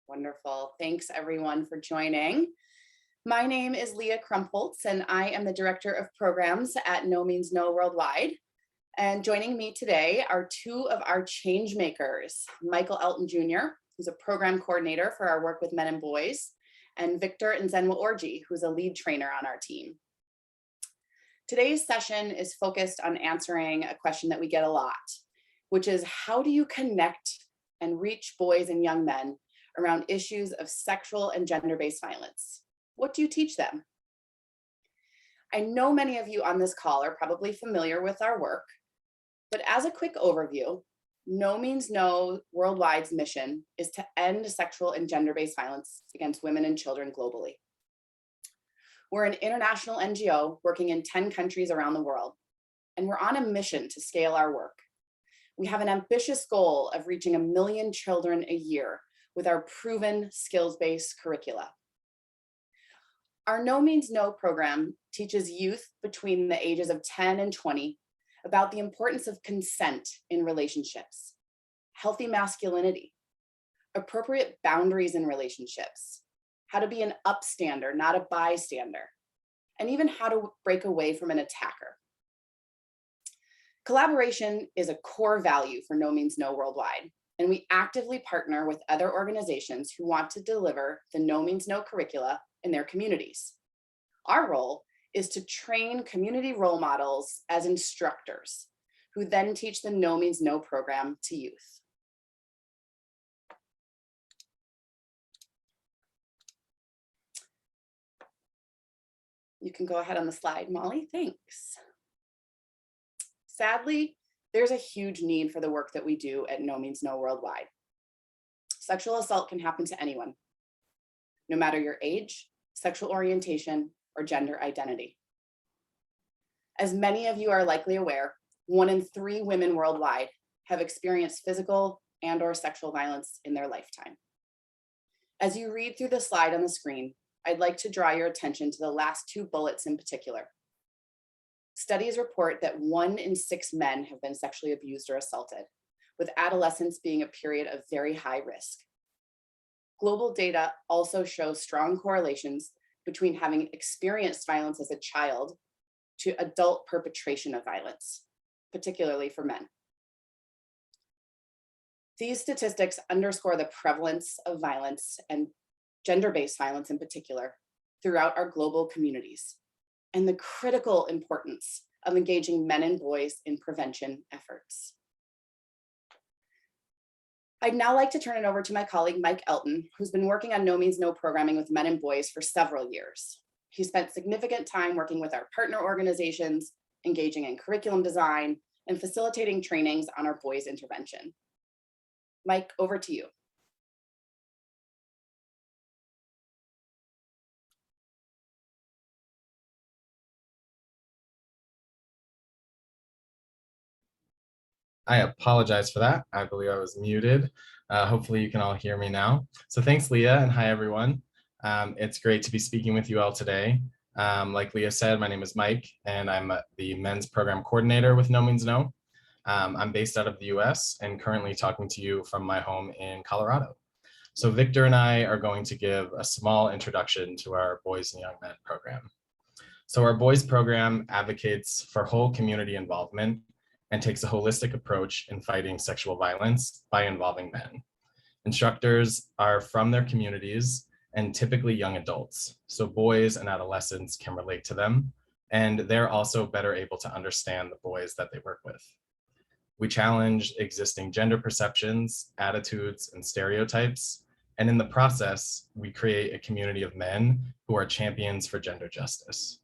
Wonderful. Thanks everyone for joining. My name is Leah Krumpholtz and I am the Director of Programs at No Means No Worldwide. And joining me today are two of our change makers, Michael Elton Jr., who's a program coordinator for our work with men and boys, and Victor Nzenwa Orji, who's a lead trainer on our team. Today's session is focused on answering a question that we get a lot, which is how do you connect and reach boys and young men around issues of sexual and gender-based violence? What do you teach them? I know many of you on this call are probably familiar with our work, but as a quick overview, No Means No Worldwide's mission is to end sexual and gender-based violence against women and children globally. We're an international NGO working in 10 countries around the world, and we're on a mission to scale our work. We have an ambitious goal of reaching 1 million children a year with our proven skills-based curricula. Our No Means No program teaches youth between the ages of 10 and 20 about the importance of consent in relationships, healthy masculinity, appropriate boundaries in relationships, how to be an upstander, not a bystander, and even how to break away from an attacker. Collaboration is a core value for No Means No Worldwide, and we actively partner with other organizations who want to deliver the No Means No curricula in their communities. Our role is to train community role models as instructors, who then teach the No Means No program to youth. You can go ahead on the slide, Molly, thanks. Sadly, there's a huge need for the work that we do at No Means No Worldwide. Sexual assault can happen to anyone, no matter your age, sexual orientation, or gender identity. As many of you are likely aware, 1 in 3 women worldwide have experienced physical and/or sexual violence in their lifetime. As you read through the slide on the screen, I'd like to draw your attention to the last 2 bullets in particular. Studies report that 1 in 6 men have been sexually abused or assaulted, with adolescence being a period of very high risk. Global data also shows strong correlations between having experienced violence as a child to adult perpetration of violence, particularly for men. These statistics underscore the prevalence of violence and gender-based violence in particular throughout our global communities, and the critical importance of engaging men and boys in prevention efforts. I'd now like to turn it over to my colleague, Mike Elton, who's been working on No Means No programming with men and boys for several years. He spent significant time working with our partner organizations, engaging in curriculum design, and facilitating trainings on our boys intervention. Mike, over to you. I apologize for that. I believe I was muted. Hopefully you can all hear me now. So thanks, Leah, and hi, everyone. It's great to be speaking with you all today. Like Leah said, my name is Mike, and I'm the men's program coordinator with No Means No. I'm based out of the US and currently talking to you from my home in Colorado. So Victor and I are going to give a small introduction to our Boys and Young Men program. So our boys program advocates for whole community involvement and takes a holistic approach in fighting sexual violence by involving men. Instructors are from their communities and typically young adults, so boys and adolescents can relate to them, and they're also better able to understand the boys that they work with. We challenge existing gender perceptions, attitudes, and stereotypes, and in the process, we create a community of men who are champions for gender justice.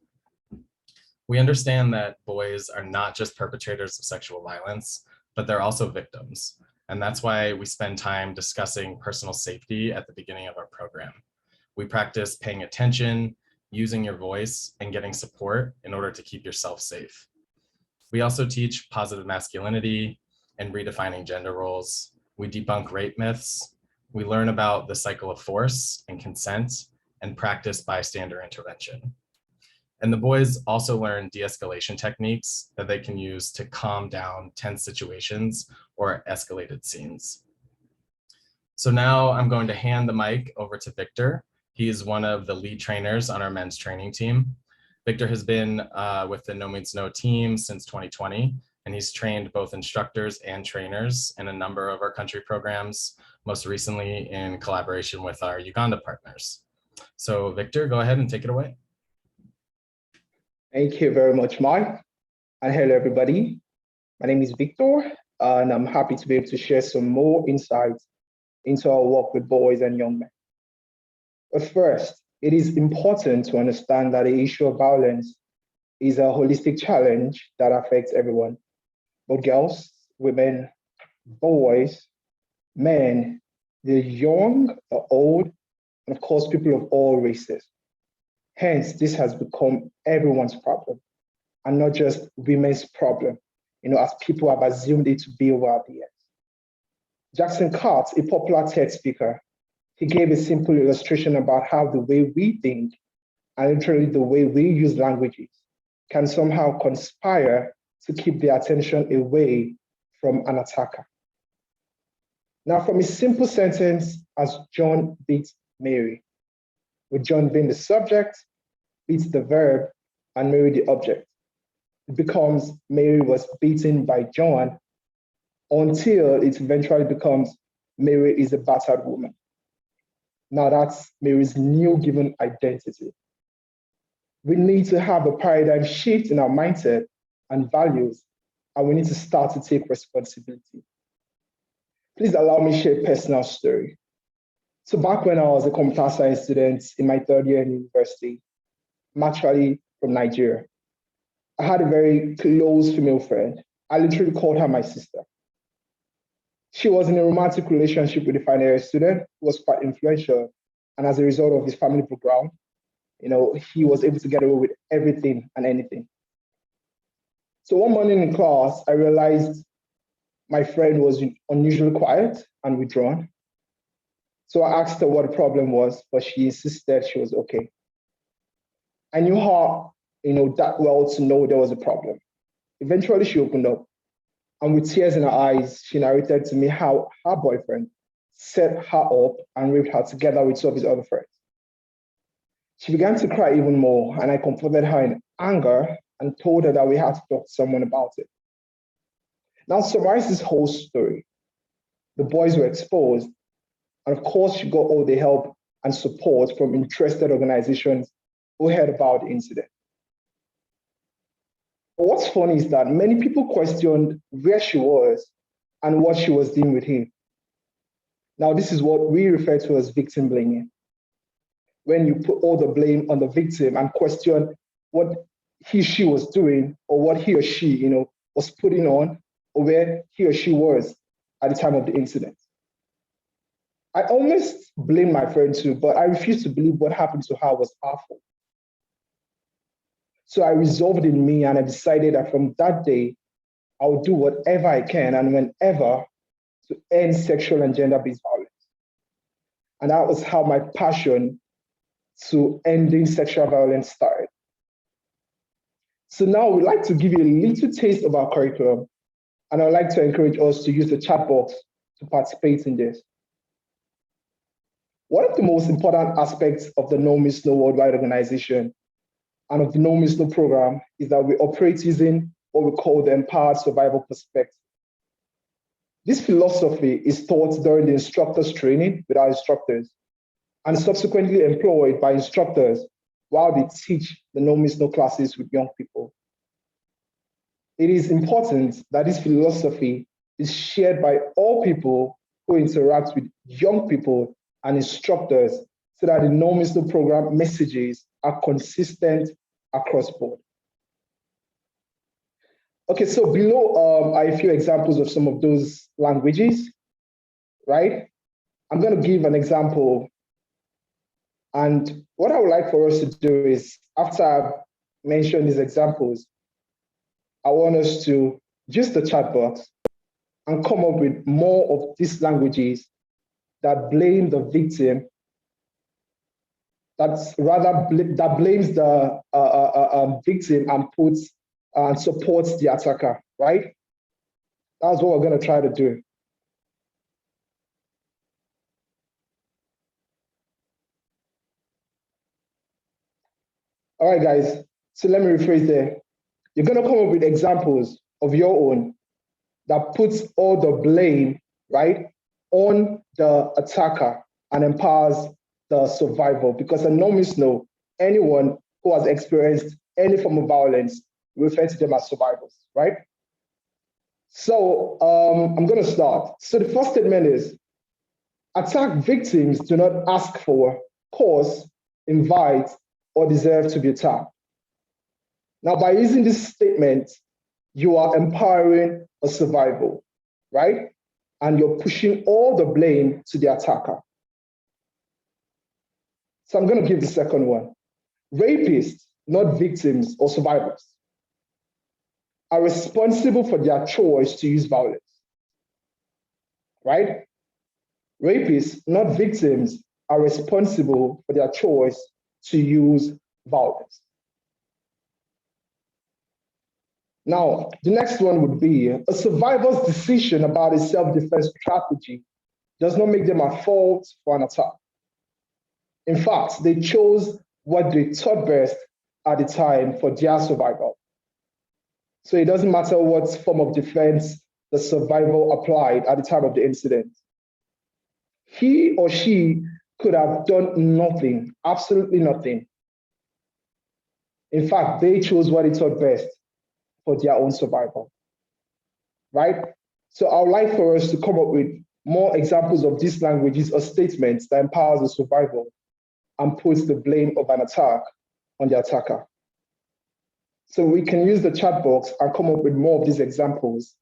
We understand that boys are not just perpetrators of sexual violence, but they're also victims. And that's why we spend time discussing personal safety at the beginning of our program. We practice paying attention, using your voice, and getting support in order to keep yourself safe. We also teach positive masculinity and redefining gender roles. We debunk rape myths. We learn about the cycle of force and consent and practice bystander intervention. And the boys also learn de-escalation techniques that they can use to calm down tense situations or escalated scenes. So now I'm going to hand the mic over to Victor. He is one of the lead trainers on our men's training team. Victor has been with the No Means No team since 2020, and he's trained both instructors and trainers in a number of our country programs, most recently in collaboration with our Uganda partners. So Victor, go ahead and take it away. Thank you very much, Mike. And hello, everybody. My name is Victor, and I'm happy to be able to share some more insights into our work with boys and young men. But first, it is important to understand that the issue of violence is a holistic challenge that affects everyone, both girls, women, boys, men, the young, the old, and of course, people of all races. Hence, this has become everyone's problem and not just women's problem, as people have assumed it to be over the years. Jackson Katz, a popular TED speaker, he gave a simple illustration about how the way we think and literally the way we use languages can somehow conspire to keep the attention away from an attacker. Now, from a simple sentence as John beats Mary, with John being the subject, beats the verb, and Mary the object, it becomes Mary was beaten by John until it eventually becomes Mary is a battered woman. Now that's Mary's new given identity. We need to have a paradigm shift in our mindset and values, and we need to start to take responsibility. Please allow me to share a personal story. So back when I was a computer science student in my third year in university, I'm actually from Nigeria. I had a very close female friend. I literally called her my sister. She was in a romantic relationship with a final year student who was quite influential. And as a result of his family background, he was able to get away with everything and anything. So one morning in class, I realized my friend was unusually quiet and withdrawn. So I asked her what the problem was, but she insisted she was okay. I knew her, that well to know there was a problem. Eventually, she opened up, and with tears in her eyes, she narrated to me how her boyfriend set her up and raped her together with some of his other friends. She began to cry even more, and I comforted her in anger and told her that we had to talk to someone about it. Now, summarize this whole story. The boys were exposed, and of course, she got all the help and support from interested organizations who heard about the incident. But what's funny is that many people questioned where she was and what she was doing with him. Now, this is what we refer to as victim blaming. When you put all the blame on the victim and question what she was doing or what he or she, was putting on or where he or she was at the time of the incident. I almost blame my friend too, but I refuse to believe what happened to her was our fault. So I resolved in me and I decided that from that day, I would do whatever I can and whenever to end sexual and gender-based violence. And that was how my passion to ending sexual violence started. So now we'd like to give you a little taste of our curriculum, and I'd like to encourage us to use the chat box to participate in this. One of the most important aspects of the No Means No Worldwide organization and of the No Means No program is that we operate using what we call the empowered survival perspective. This philosophy is taught during the instructors training with our instructors and subsequently employed by instructors while they teach the No Means No classes with young people. It is important that this philosophy is shared by all people who interact with young people and instructors so that the No Means No program messages are consistent across board. Okay, so below are a few examples of some of those languages, right? I'm going to give an example. And what I would like for us to do is, after I've mentioned these examples, I want us to use the chat box and come up with more of these languages that blame the victim, that blames the victim and puts and supports the attacker, right? That's what we're going to try to do. All right, guys. So let me rephrase there. You're going to come up with examples of your own that puts all the blame, right, on the attacker and empowers the survivor. Because I normally know anyone who has experienced any form of violence, we refer to them as survivors, right? So I'm going to start. So the first statement is, attack victims do not ask for, cause, invite, or deserve to be attacked. Now, by using this statement, you are empowering a survivor, right? And you're pushing all the blame to the attacker. So I'm going to give the second one. Rapists, not victims or survivors, are responsible for their choice to use violence, right? Rapists, not victims, are responsible for their choice to use violence. Now, the next one would be a survivor's decision about a self-defense strategy does not make them at fault for an attack. In fact, they chose what they thought best at the time for their survival. So it doesn't matter what form of defense the survivor applied at the time of the incident. He or she could have done nothing, absolutely nothing. In fact, they chose what they thought best for their own survival, right? So I would like for us to come up with more examples of these languages or statements that empowers the survivor and puts the blame of an attack on the attacker. So we can use the chat box and come up with more of these examples.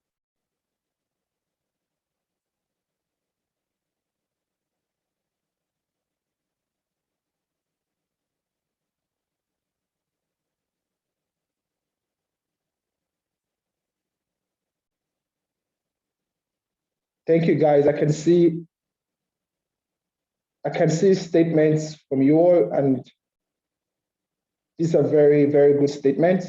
Thank you, guys. I can see statements from you all, and these are very, very good statements.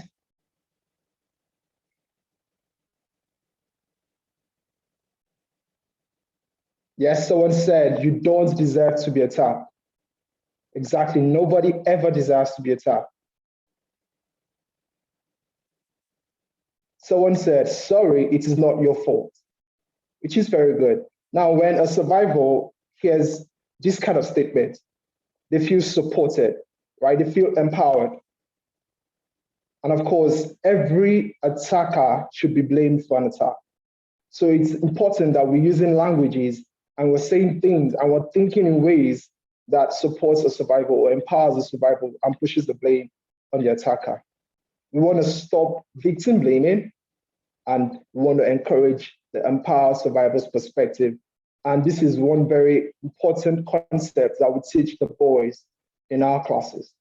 Yes, someone said, you don't deserve to be attacked. Exactly, nobody ever deserves to be attacked. Someone said, sorry, it is not your fault, which is very good. Now, when a survivor hears this kind of statement, they feel supported, right? They feel empowered. And of course, every attacker should be blamed for an attack. So it's important that we're using languages and we're saying things and we're thinking in ways that supports a survivor or empowers a survivor and pushes the blame on the attacker. We want to stop victim blaming, and we want to encourage the empowered survivor's perspective. And this is one very important concept that we teach the boys in our classes.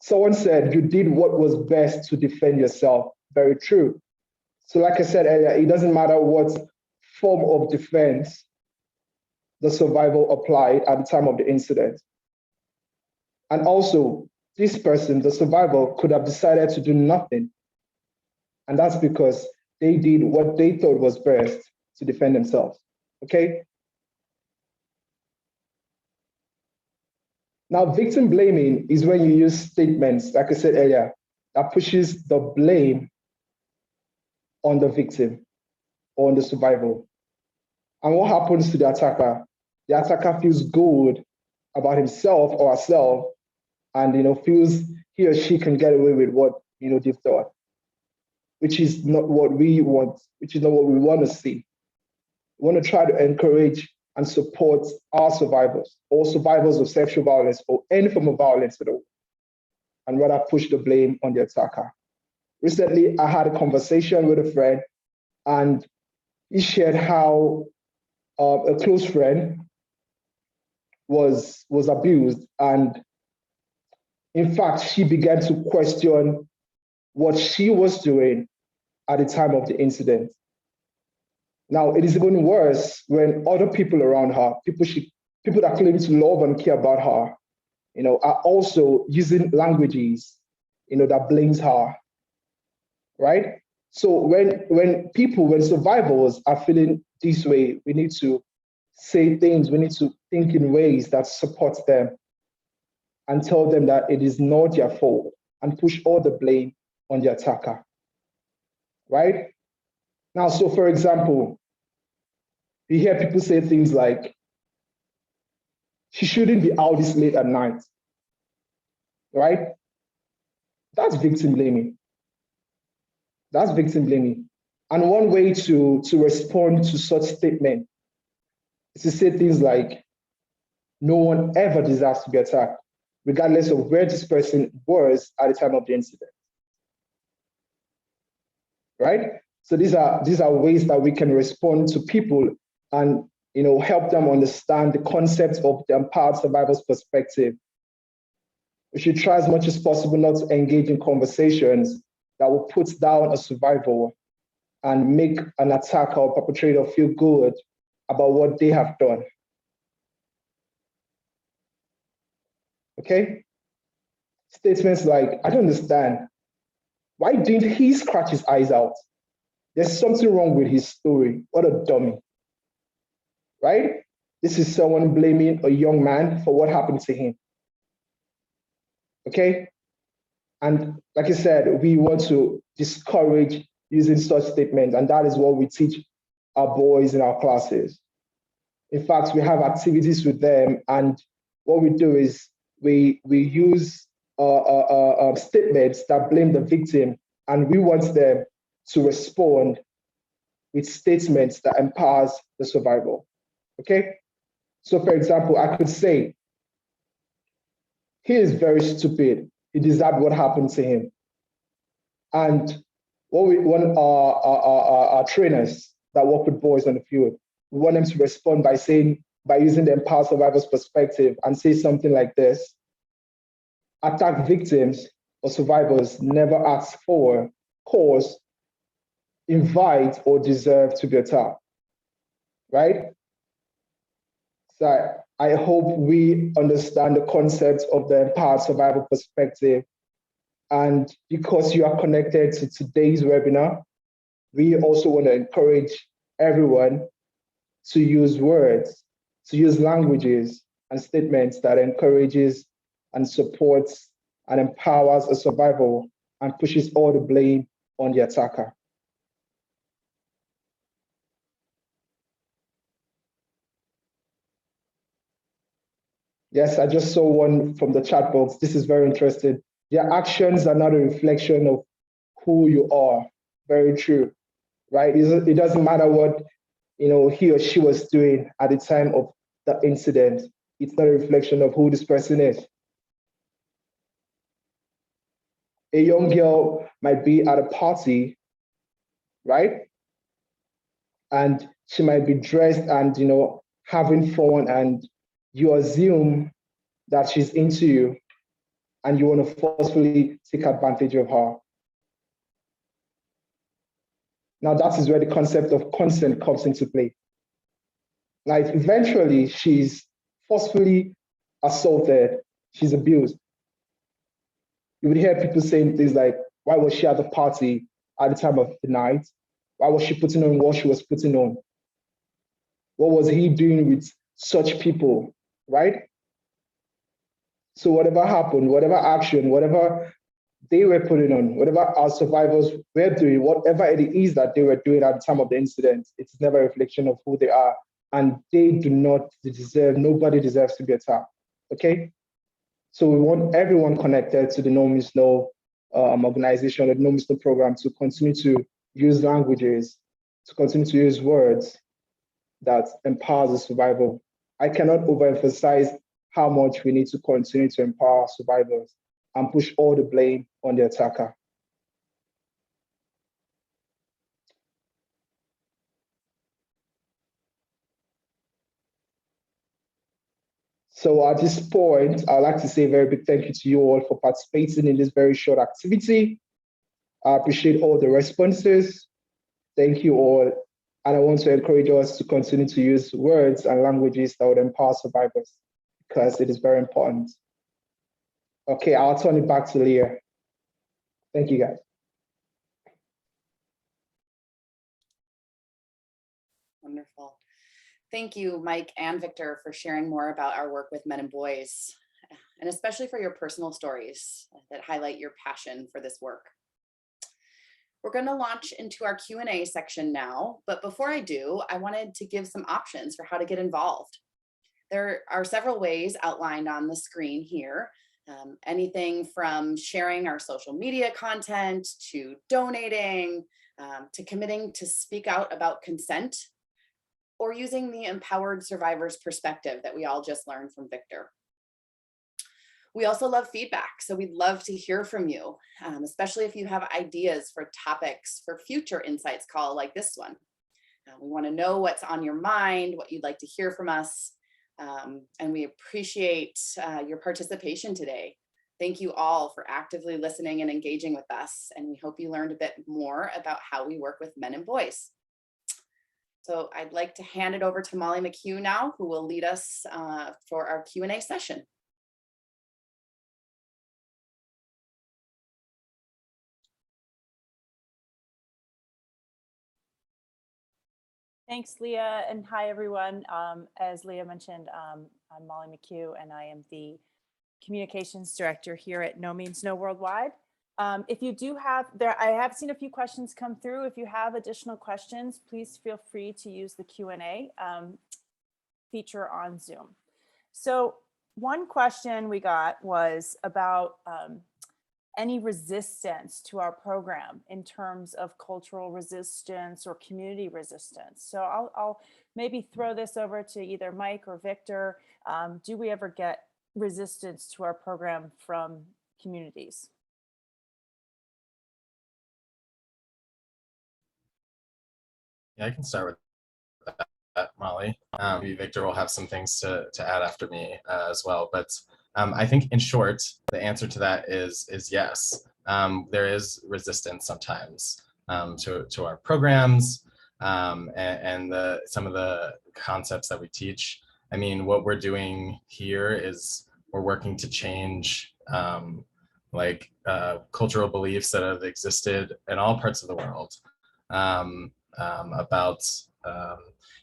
Someone said, you did what was best to defend yourself. Very true. So like I said earlier, it doesn't matter what form of defense the survivor applied at the time of the incident. And also, this person, the survivor, could have decided to do nothing. And that's because they did what they thought was best to defend themselves, okay? Now, victim blaming is when you use statements, like I said earlier, that pushes the blame on the victim or on the survivor. And what happens to the attacker? The attacker feels good about himself or herself, and feels he or she can get away with what they've done, which is not what we want, which is not what we want to see. We want to try to encourage and support our survivors, or survivors of sexual violence or any form of violence at all, and rather push the blame on the attacker. Recently, I had a conversation with a friend, and he shared how a close friend was abused, and in fact, she began to question what she was doing at the time of the incident. Now, it is even worse when other people around her, people that claim to love and care about her, are also using languages, that blames her, right? So when survivors are feeling this way, we need to say things, we need to think in ways that support them and tell them that it is not their fault and push all the blame on the attacker, right? Now, so for example, you hear people say things like, she shouldn't be out this late at night, right? That's victim blaming. That's victim blaming. And one way to respond to such statement is to say things like, no one ever deserves to be attacked, regardless of where this person was at the time of the incident, right? So these are ways that we can respond to people and help them understand the concept of the empowered survivor's perspective. We should try as much as possible not to engage in conversations that will put down a survivor and make an attacker or perpetrator feel good about what they have done. Okay? Statements like, I don't understand. Why didn't he scratch his eyes out? There's something wrong with his story. What a dummy. Right? This is someone blaming a young man for what happened to him. Okay? And like I said, we want to discourage using such statements, and that is what we teach our boys in our classes. In fact, we have activities with them, and what we do is we use statements that blame the victim, and we want them to respond with statements that empowers the survivor. Okay? So for example, I could say, he is very stupid. He deserved what happened to him. And what we want our trainers that work with boys on the field, we want them to respond by using the empowered survivor's perspective and say something like this: attack victims or survivors never ask for, cause, invite, or deserve to be attacked, right? So I hope we understand the concept of the empowered survivor perspective. And because you are connected to today's webinar, we also want to encourage everyone to use words, to use languages and statements that encourages and supports and empowers a survivor and pushes all the blame on the attacker. Yes, I just saw one from the chat box. This is very interesting. Their actions are not a reflection of who you are. Very true, right? It doesn't matter what he or she was doing at the time of the incident. It's not a reflection of who this person is. A young girl might be at a party, right? And she might be dressed and having fun, and you assume that she's into you and you want to forcefully take advantage of her. Now that is where the concept of consent comes into play. Like eventually she's forcefully assaulted, she's abused. You would hear people saying things like, why was she at the party at the time of the night? Why was she putting on what she was putting on? What was he doing with such people, right? So whatever happened, whatever action, whatever they were putting on, whatever our survivors were doing, whatever it is that they were doing at the time of the incident, it's never a reflection of who they are. And they do not deserve, nobody deserves to be attacked, okay? So we want everyone connected to the No Means No organization, the No Means No program, to continue to use languages, to continue to use words that empowers the survivor. I cannot overemphasize how much we need to continue to empower survivors and push all the blame on the attacker. So at this point, I'd like to say a very big thank you to you all for participating in this very short activity. I appreciate all the responses. Thank you all. And I want to encourage us to continue to use words and languages that would empower survivors, because it is very important. Okay, I'll turn it back to Leah. Thank you, guys. Wonderful. Thank you, Mike and Victor, for sharing more about our work with men and boys. and especially for your personal stories that highlight your passion for this work. We're going to launch into our Q&A section now, but before I do, I wanted to give some options for how to get involved. There are several ways outlined on the screen here. Anything from sharing our social media content, to donating, to committing to speak out about consent, or using the empowered survivor's perspective that we all just learned from Victor. We also love feedback, so we'd love to hear from you, especially if you have ideas for topics for future Insights Call like this one. We want to know what's on your mind, what you'd like to hear from us, and we appreciate your participation today. Thank you all for actively listening and engaging with us, and we hope you learned a bit more about how we work with men and boys. So I'd like to hand it over to Molly McHugh now, who will lead us for our Q&A session. Thanks, Leah, and hi, everyone. As Leah mentioned, I'm Molly McHugh, and I am the Communications Director here at No Means No Worldwide. If you do have, I have seen a few questions come through. If you have additional questions, please feel free to use the Q&A feature on Zoom. So one question we got was about any resistance to our program in terms of cultural resistance or community resistance. So I'll maybe throw this over to either Mike or Victor. Do we ever get resistance to our program from communities? Yeah, I can start with that, Molly. Maybe Victor will have some things to add after me as well. But I think in short, the answer to that is yes. There is resistance sometimes to our programs and some of the concepts that we teach. I mean, what we're doing here is we're working to change cultural beliefs that have existed in all parts of the world about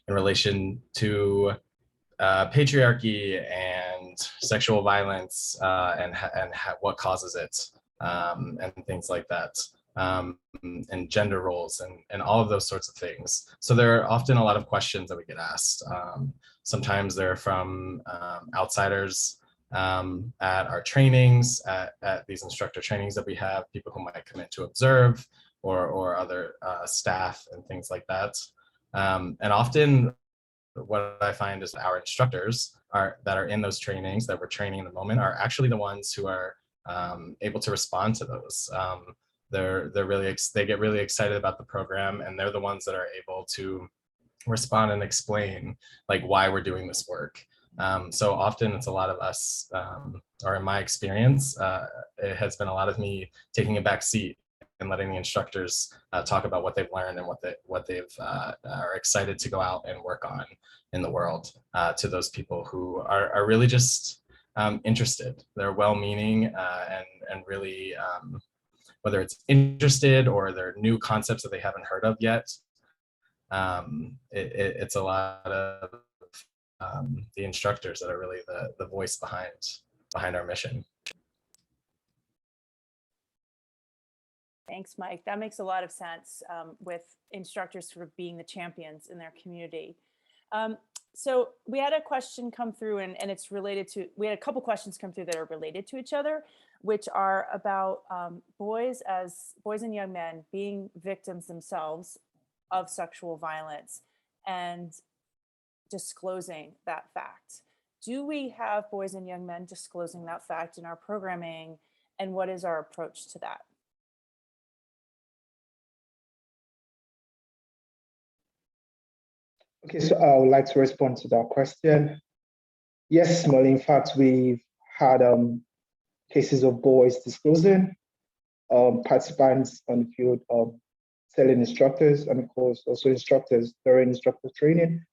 in relation to patriarchy and sexual violence and what causes it and things like that, and gender roles and all of those sorts of things. So there are often a lot of questions that we get asked. Sometimes they're from outsiders at our trainings, at these instructor trainings that we have, people who might come in to observe, or other staff and things like that. And often what I find is our instructors that are in those trainings that we're training in the moment are actually the ones who are able to respond to those. They get really excited about the program, and they're the ones that are able to respond and explain like why we're doing this work. So often it's a lot of us, or in my experience, it has been a lot of me taking a back seat and letting the instructors talk about what they've learned and what they've are excited to go out and work on in the world to those people who are really just interested. They're well-meaning and really, whether it's interested or they're new concepts that they haven't heard of yet. It's a lot of the instructors that are really the voice behind our mission. Thanks, Mike. That makes a lot of sense with instructors sort of being the champions in their community. So we had a question come through and it's related to, we had a couple questions come through that are related to each other, which are about boys and young men being victims themselves of sexual violence and disclosing that fact. Do we have boys and young men disclosing that fact in our programming, and what is our approach to that? Okay, so I would like to respond to that question. Yes, Molly, in fact, we've had cases of boys disclosing, participants on the field telling instructors, and of course also instructors during instructor training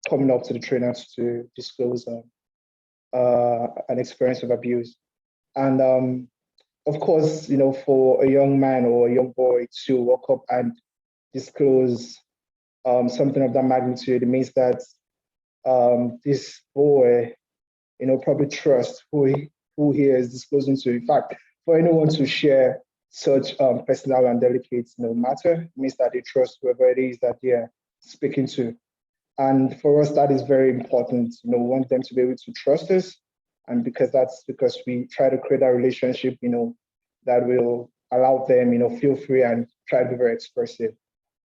coming up to the trainers to disclose an experience of abuse. And of course, you know, for a young man or a young boy to walk up and disclose something of that magnitude, it means that this boy, you know, probably trusts who who here is disclosing to. In fact, for anyone to share such personal and delicate matter means that they trust whoever it is that they're speaking to. And for us, that is very important. We want them to be able to trust us. And that's because we try to create a relationship, that will allow them, feel free and try to be very expressive.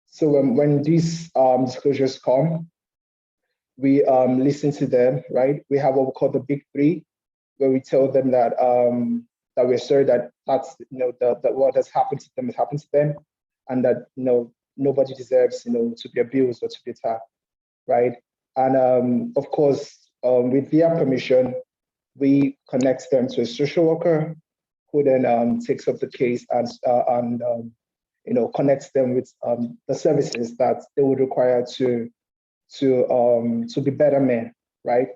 So when these disclosures come, we listen to them, right? We have what we call the big three, where we tell them that that we're sorry that's that what has happened to them has happened to them, and that nobody deserves to be abused or to be attacked, right? And of course, with their permission, we connect them to a social worker, who then takes up the case and connects them with the services that they would require to be better men, right?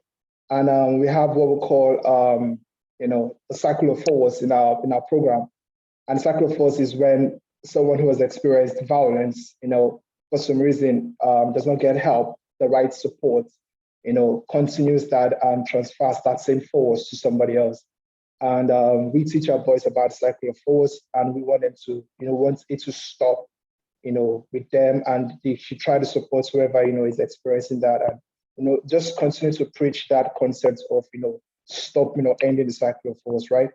And we have what we call the cycle of force in our program. And cycle of force is when someone who has experienced violence, for some reason does not get help, the right support, continues that and transfers that same force to somebody else. And we teach our boys about cycle of force, and we want them to, want it to stop, with them, and they should try to support whoever, is experiencing that, and, just continue to preach that concept of, stop, ending the cycle of force, right?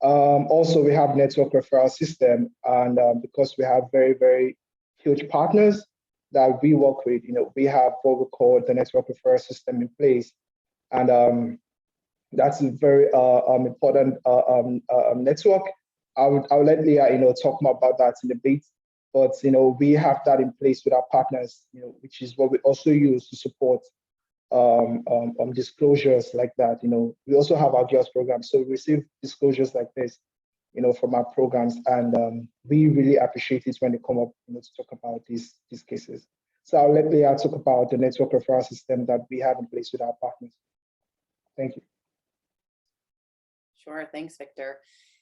Also, we have network referral system, and because we have very, very huge partners that we work with, we have what we call the network referral system in place. And that's a very important network. I would let Leah, talk more about that in a bit. But we have that in place with our partners, which is what we also use to support disclosures like that. We also have our girls program, so we receive disclosures like this, from our programs, and we really appreciate it when they come up, to talk about these cases. So I'll let Leah talk about the network referral system that we have in place with our partners. Thank you. Sure, thanks, Victor.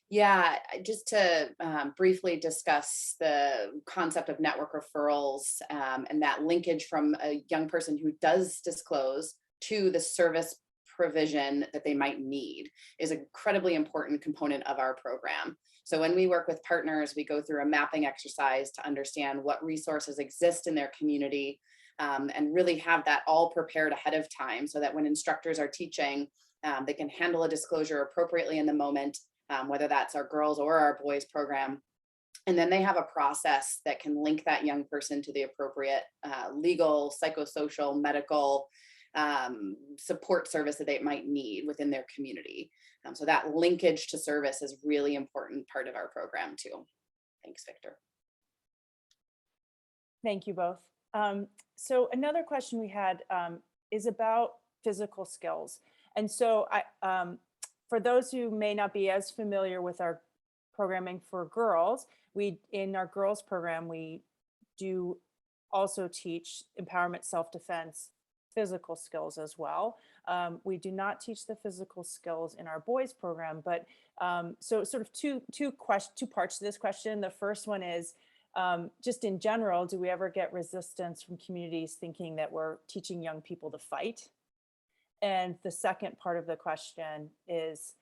Yeah, just to briefly discuss the concept of network referrals and that linkage from a young person who does disclose to the service provision that they might need is an incredibly important component of our program. So when we work with partners, we go through a mapping exercise to understand what resources exist in their community and really have that all prepared ahead of time so that when instructors are teaching, they can handle a disclosure appropriately in the moment, whether that's our girls or our boys program. And then they have a process that can link that young person to the appropriate legal, psychosocial, medical support service that they might need within their community. So that linkage to service is really important part of our program too. Thanks, Victor. Thank you both. So another question we had is about physical skills. And so for those who may not be as familiar with our programming for girls, in our girls program, we do also teach empowerment, self-defense, physical skills as well. We do not teach the physical skills in our boys program, but so sort of two parts to this question. The first one is just in general, do we ever get resistance from communities thinking that we're teaching young people to fight? And the second part of the question is,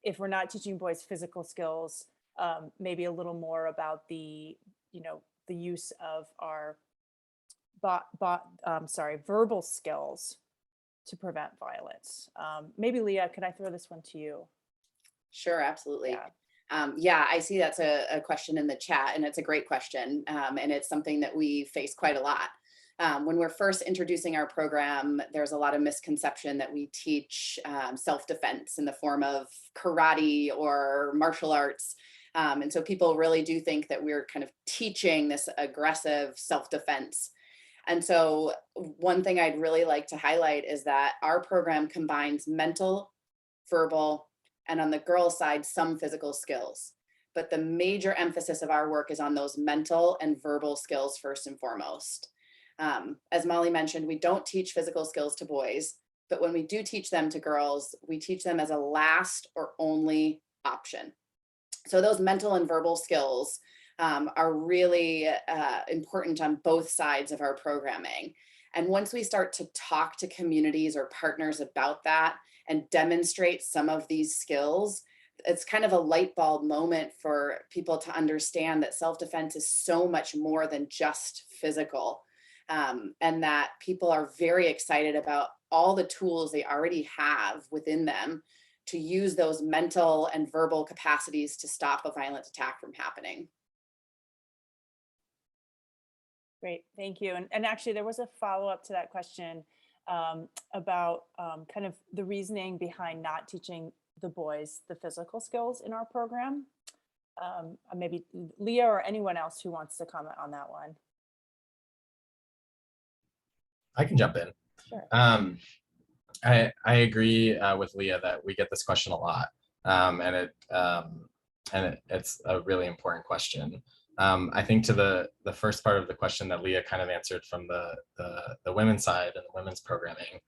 if we're not teaching boys physical skills, maybe a little more about the use of our verbal skills to prevent violence. Maybe Leah, could I throw this one to you? Sure, absolutely. Yeah. Yeah, I see that's a question in the chat, and it's a great question. And it's something that we face quite a lot. When we're first introducing our program, there's a lot of misconception that we teach self-defense in the form of karate or martial arts. And so people really do think that we're kind of teaching this aggressive self-defense. And so one thing I'd really like to highlight is that our program combines mental, verbal, and on the girls' side, some physical skills. But the major emphasis of our work is on those mental and verbal skills first and foremost. As Molly mentioned, we don't teach physical skills to boys, but when we do teach them to girls, we teach them as a last or only option. So those mental and verbal skills are really important on both sides of our programming. And once we start to talk to communities or partners about that and demonstrate some of these skills, it's kind of a light bulb moment for people to understand that self-defense is so much more than just physical. And that people are very excited about all the tools they already have within them to use those mental and verbal capacities to stop a violent attack from happening. Great, thank you. And actually, there was a follow-up to that question about kind of the reasoning behind not teaching the boys the physical skills in our program. Maybe Leah or anyone else who wants to comment on that one. I can jump in. Sure. I agree with Leah that we get this question a lot, and it's a really important question. I think to the first part of the question that Leah kind of answered from the women's side and the women's programming.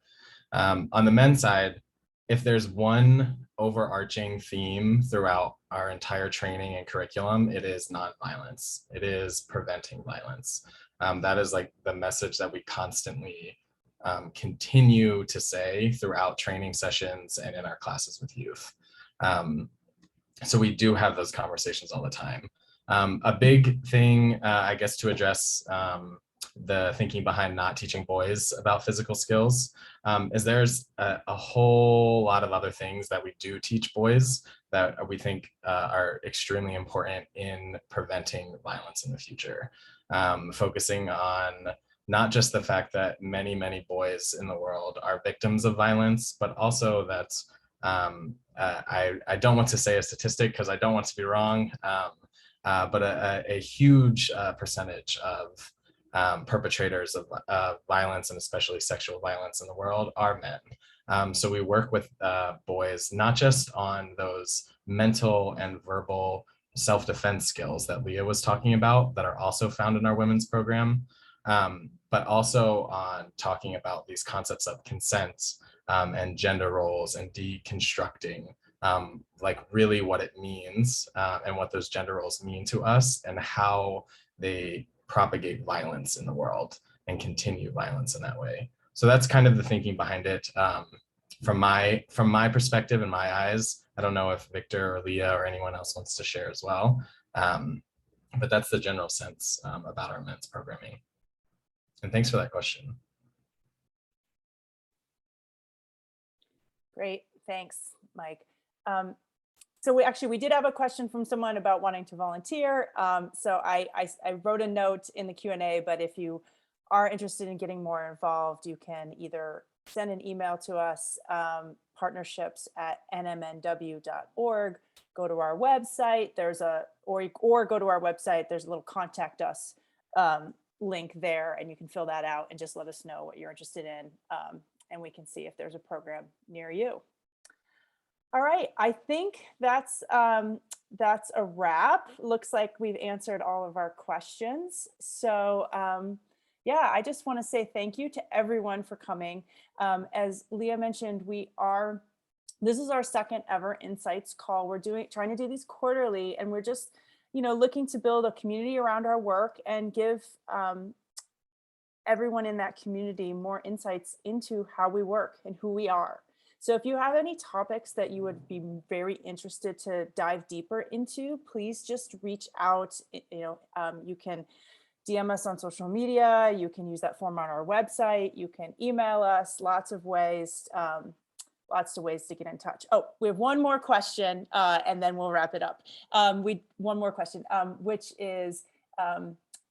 On the men's side, if there's one overarching theme throughout our entire training and curriculum, it is nonviolence. It is preventing violence. That is like the message that we constantly continue to say throughout training sessions and in our classes with youth. So we do have those conversations all the time. A big thing, I guess, to address the thinking behind not teaching boys about physical skills is there's a whole lot of other things that we do teach boys that we think are extremely important in preventing violence in the future. Focusing on not just the fact that many, many boys in the world are victims of violence, but also that I don't want to say a statistic because I don't want to be wrong, but a huge percentage of perpetrators of violence and especially sexual violence in the world are men. So we work with boys not just on those mental and verbal self-defense skills that Leah was talking about that are also found in our women's program, but also on talking about these concepts of consent and gender roles and deconstructing like really what it means and what those gender roles mean to us and how they propagate violence in the world and continue violence in that way. So that's kind of the thinking behind it. From my perspective and my eyes, I don't know if Victor or Leah or anyone else wants to share as well, but that's the general sense about our men's programming. And thanks for that question. Great, thanks, Mike. So we did have a question from someone about wanting to volunteer. So I wrote a note in the Q&A, but if you are interested in getting more involved, you can either send an email to us, partnerships@nmnw.org, go to our website, or go to our website, there's a little contact us link there, and you can fill that out and just let us know what you're interested in, and we can see if there's a program near you. All right, I think that's a wrap. Looks like we've answered all of our questions. So yeah, I just want to say thank you to everyone for coming. As Leah mentioned, this is our second ever Insights call. We're trying to do these quarterly, and we're just, looking to build a community around our work and give everyone in that community more insights into how we work and who we are. So if you have any topics that you would be very interested to dive deeper into, please just reach out. You can DM us on social media. You can use that form on our website. You can email us. Lots of ways to get in touch. Oh, we have one more question, and then we'll wrap it up. One more question, which is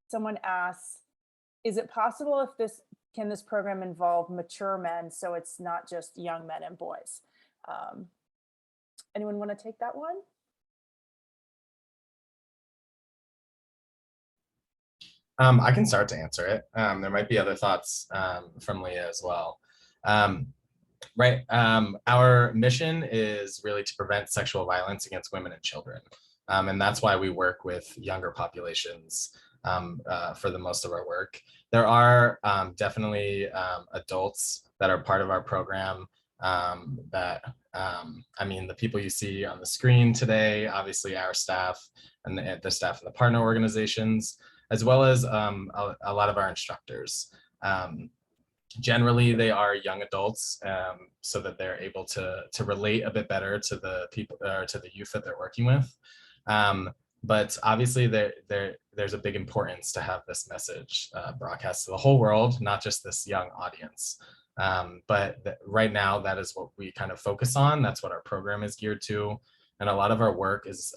someone asks, is it possible can this program involve mature men so it's not just young men and boys? Anyone want to take that one? I can start to answer it. There might be other thoughts from Leah as well. Right. Our mission is really to prevent sexual violence against women and children. And that's why we work with younger populations for the most of our work. There are definitely adults that are part of our program the people you see on the screen today, obviously our staff and the staff of the partner organizations, as well as a lot of our instructors. Generally, they are young adults, so that they're able to relate a bit better to the people or to the youth that they're working with. But obviously, there's a big importance to have this message broadcast to the whole world, not just this young audience. But right now, that is what we kind of focus on. That's what our program is geared to. And a lot of our work is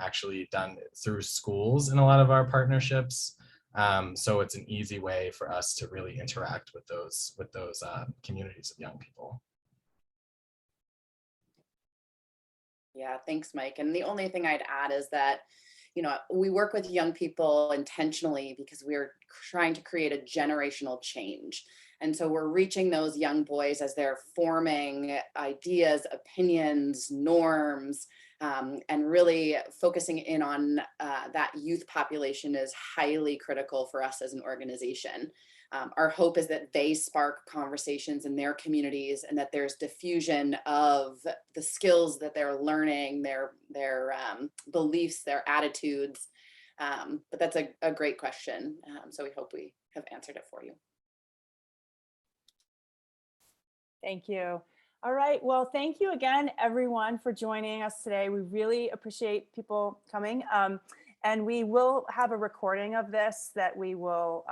actually done through schools in a lot of our partnerships. So it's an easy way for us to really interact with those communities of young people. Yeah, thanks, Mike. And the only thing I'd add is that, you know, we work with young people intentionally because we're trying to create a generational change. And so we're reaching those young boys as they're forming ideas, opinions, norms, and really focusing in on that youth population is highly critical for us as an organization. Our hope is that they spark conversations in their communities and that there's diffusion of the skills that they're learning, their beliefs, their attitudes. But that's a great question. So we hope we have answered it for you. Thank you. All right. Well, thank you again, everyone, for joining us today. We really appreciate people coming. And we will have a recording of this that we will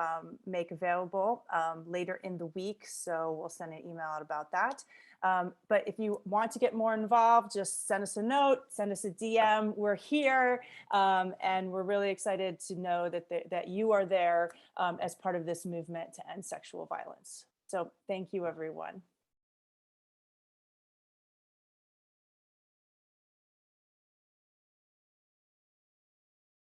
make available later in the week. So we'll send an email out about that. But if you want to get more involved, just send us a note, send us a DM. We're here. And we're really excited to know that you are there as part of this movement to end sexual violence. So thank you, everyone.